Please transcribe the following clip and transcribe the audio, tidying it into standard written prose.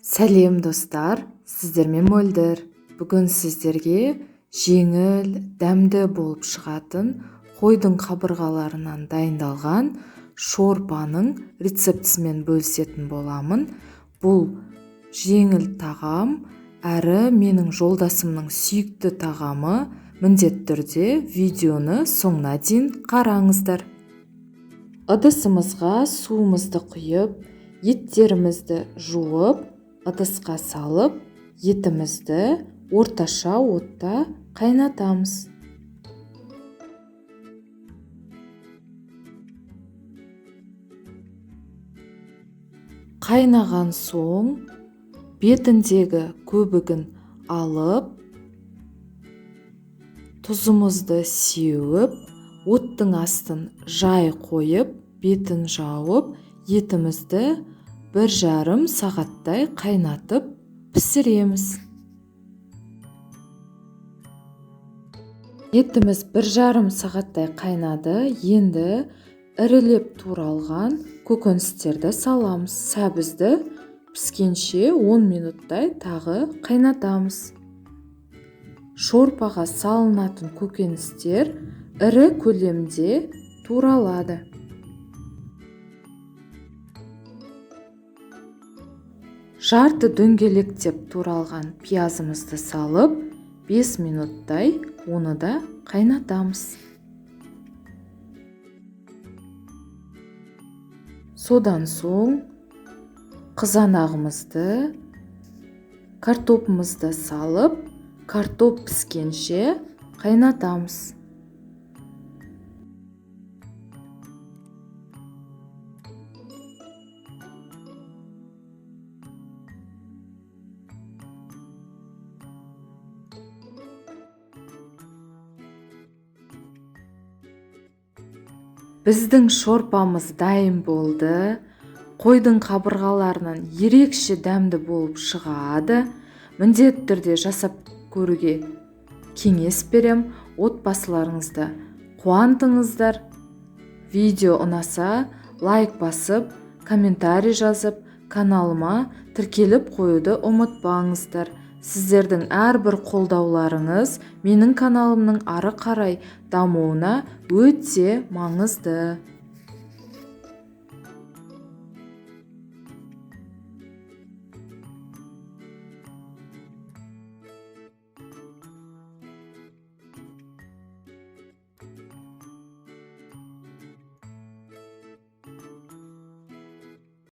Сәлем достар, сіздермен Мөлдір. Бүгін сіздерге жеңіл, дәмді болып шығатын қойдың қабырғаларынан дайындалған шорпаның рецептісімен бөлісетін боламын. Бұл жеңіл тағам, әрі менің жолдасымның сүйікті тағамы. Міндетті түрде видеоны соңына дейін қараңыздар. Ыдысымызға суымызды құйып, еттерімізді жуып, ыдысқа салып, етімізді орташа отта қайнатамыз. Қайнаған соң бетіндегі көбігін алып, тұзымызды сеуіп, оттың астын жай қойып, бетін жауып, етімізді 1,5 сағаттай қайнатып пісіреміз. Етіміз 1,5 сағаттай қайнады. Енді ірілеп туралған көкөністерді саламыз. Сәбізді піскенше 10 минуттай тағы қайнатамыз. Шорпаға салынатын көкөністер ірі көлемде туралады. Жарты дөңгелектеп туралған пиязымызды салып, 5 минуттай оны да қайнатамыз. Содан соң қызанағымызды, картопымызды салып, картоп піскенше қайнатамыз. Біздің шорпамыз дайын болды. Қойдың қабырғаларынан ерекше дәмді болып шығады. Міндетті түрде жасап көруге кеңес берем. Отбасыларыңызды қуантыңыздар. Видео ұнаса, лайк басып, комментарий жазып, каналыма тіркеліп қоюды ұмытпаңыздар. Сіздердің әрбір қолдауларыңыз менің каналымның ары қарай дамуына өте маңызды.